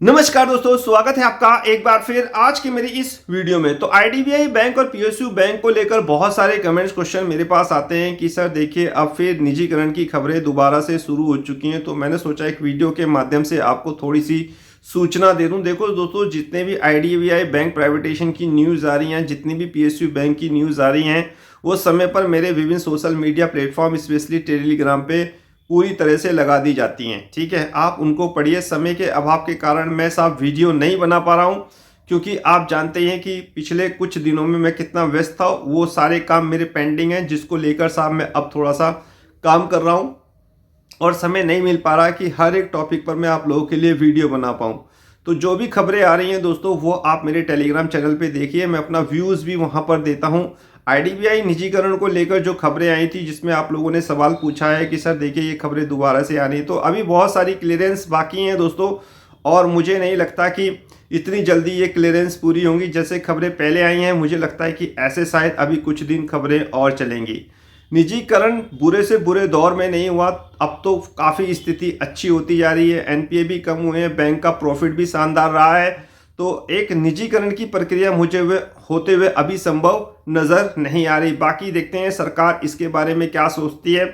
नमस्कार दोस्तों, स्वागत है आपका एक बार फिर आज की मेरी इस वीडियो में। तो आईडीबीआई बैंक और पीएसयू बैंक को लेकर बहुत सारे कमेंट्स क्वेश्चन मेरे पास आते हैं कि सर देखिए अब फिर निजीकरण की खबरें दोबारा से शुरू हो चुकी हैं। तो मैंने सोचा एक वीडियो के माध्यम से आपको थोड़ी सी सूचना दे दूं। देखो दोस्तों, जितने भी आईडीबीआई बैंक प्राइवेटेशन की न्यूज़ आ रही हैं, जितनी भी पीएसयू बैंक की न्यूज़ आ रही हैं, वो समय पर मेरे विभिन्न social media platform specially Telegram पे पूरी तरह से लगा दी जाती हैं। ठीक है, आप उनको पढ़िए। समय के अभाव के कारण मैं साहब वीडियो नहीं बना पा रहा हूँ, क्योंकि आप जानते हैं कि पिछले कुछ दिनों में मैं कितना व्यस्त था। वो सारे काम मेरे पेंडिंग हैं, जिसको लेकर साहब मैं अब थोड़ा सा काम कर रहा हूँ और समय नहीं मिल पा रहा कि हर एक टॉपिक पर मैं आप लोगों के लिए वीडियो बना पाऊँ। तो जो भी खबरें आ रही हैं दोस्तों, वो आप मेरे टेलीग्राम चैनल पे देखिए। मैं अपना व्यूज़ भी वहाँ पर देता हूँ। आईडीबीआई निजीकरण को लेकर जो खबरें आई थी, जिसमें आप लोगों ने सवाल पूछा है कि सर देखिए ये खबरें दोबारा से आ रही हैं, तो अभी बहुत सारी क्लियरेंस बाकी हैं दोस्तों, और मुझे नहीं लगता कि इतनी जल्दी ये क्लियरेंस पूरी होंगी। जैसे खबरें पहले आई हैं, मुझे लगता है कि ऐसे शायद अभी कुछ दिन खबरें और चलेंगी। निजीकरण बुरे से बुरे दौर में नहीं हुआ, अब तो काफ़ी स्थिति अच्छी होती जा रही है। एनपीए भी कम हुए हैं, बैंक का प्रॉफिट भी शानदार रहा है। तो एक निजीकरण की प्रक्रिया मुझे होते हुए अभी संभव नज़र नहीं आ रही। बाकी देखते हैं सरकार इसके बारे में क्या सोचती है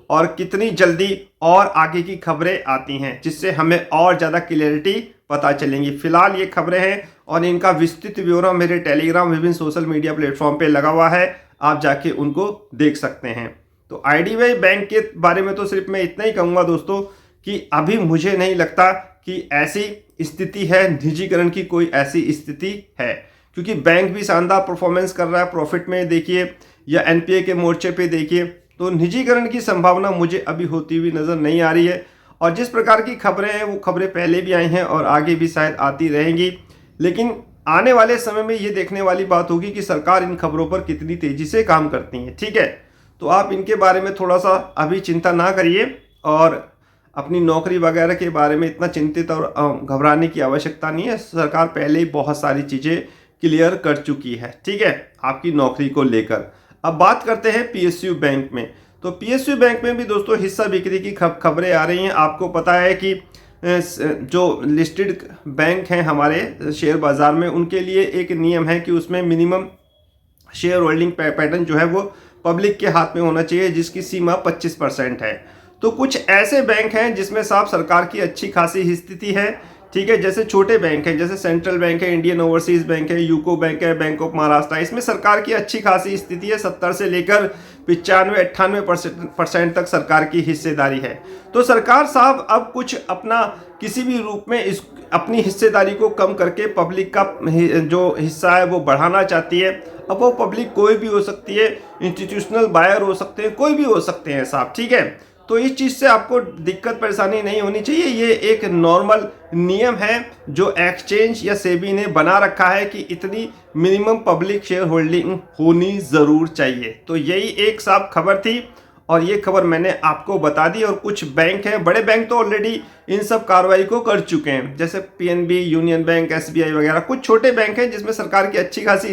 और कितनी जल्दी और आगे की खबरें आती हैं, जिससे हमें और ज़्यादा क्लियरिटी पता चलेंगी। फिलहाल ये खबरें हैं और इनका विस्तृत ब्यौरा मेरे टेलीग्राम विभिन्न सोशल मीडिया प्लेटफॉर्म पे लगा हुआ है, आप जाके उनको देख सकते हैं। तो आईडीबीआई बैंक के बारे में तो सिर्फ मैं इतना ही कहूँगा दोस्तों कि अभी मुझे नहीं लगता कि ऐसी स्थिति है, निजीकरण की कोई ऐसी स्थिति है, क्योंकि बैंक भी शानदार परफॉर्मेंस कर रहा है। प्रॉफिट में देखिए या एनपीए के मोर्चे पे देखिए, तो निजीकरण की संभावना मुझे अभी होती हुई नज़र नहीं आ रही है। और जिस प्रकार की खबरें हैं, वो खबरें पहले भी आई हैं और आगे भी शायद आती रहेंगी। लेकिन आने वाले समय में ये देखने वाली बात होगी कि सरकार इन खबरों पर कितनी तेज़ी से काम करती है। ठीक है, तो आप इनके बारे में थोड़ा सा अभी चिंता ना करिए और अपनी नौकरी वगैरह के बारे में इतना चिंतित और घबराने की आवश्यकता नहीं है। सरकार पहले ही बहुत सारी चीज़ें क्लियर कर चुकी है, ठीक है, आपकी नौकरी को लेकर। अब बात करते हैं पीएसयू बैंक में। तो पीएसयू बैंक में भी दोस्तों हिस्सा बिक्री की खबरें आ रही हैं। आपको पता है कि जो लिस्टेड बैंक हैं हमारे शेयर बाज़ार में, उनके लिए एक नियम है कि उसमें मिनिमम शेयर होल्डिंग पैटर्न जो है वो पब्लिक के हाथ में होना चाहिए, जिसकी सीमा 25% है। तो कुछ ऐसे बैंक हैं जिसमें साफ सरकार की अच्छी खासी स्थिति है। ठीक है, जैसे छोटे बैंक हैं, जैसे सेंट्रल बैंक है, इंडियन ओवरसीज बैंक है, यूको बैंक है, बैंक ऑफ महाराष्ट्र, इसमें सरकार की अच्छी खासी स्थिति है। 70 से लेकर 95-98% तक सरकार की हिस्सेदारी है। तो सरकार साहब अब कुछ अपना किसी भी रूप में इस अपनी हिस्सेदारी को कम करके पब्लिक का जो हिस्सा है वो बढ़ाना चाहती है। अब वो पब्लिक कोई भी हो सकती है, इंस्टीट्यूशनल बायर हो सकते हैं, कोई भी हो सकते हैं साहब। ठीक है, तो इस चीज़ से आपको दिक्कत परेशानी नहीं होनी चाहिए। ये एक नॉर्मल नियम है जो एक्सचेंज या सेबी ने बना रखा है कि इतनी मिनिमम पब्लिक शेयर होल्डिंग होनी ज़रूर चाहिए। तो यही एक साफ खबर थी और ये खबर मैंने आपको बता दी। और कुछ बैंक हैं, बड़े बैंक तो ऑलरेडी इन सब कार्रवाई को कर चुके हैं, जैसे पीएनबी, यूनियन बैंक, एसबीआई वगैरह। कुछ छोटे बैंक हैं जिसमें सरकार की अच्छी खासी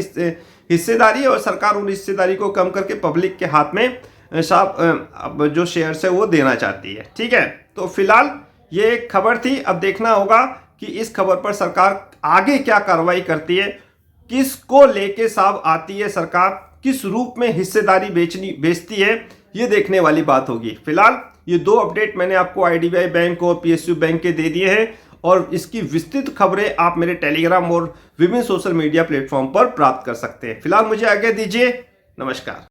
हिस्सेदारी है और सरकार उन हिस्सेदारी को कम करके पब्लिक के हाथ में साहब जो शेयर्स है वो देना चाहती है। ठीक है, तो फिलहाल ये एक खबर थी। अब देखना होगा कि इस खबर पर सरकार आगे क्या कार्रवाई करती है, किसको लेके साहब आती है सरकार, किस रूप में हिस्सेदारी बेचती है, ये देखने वाली बात होगी। फिलहाल ये दो अपडेट मैंने आपको आईडीबीआई बैंक और पीएसयू बैंक के दे दिए हैं और इसकी विस्तृत खबरें आप मेरे टेलीग्राम और विभिन्न सोशल मीडिया प्लेटफॉर्म पर प्राप्त कर सकते हैं। फिलहाल मुझे आज्ञा दीजिए, नमस्कार।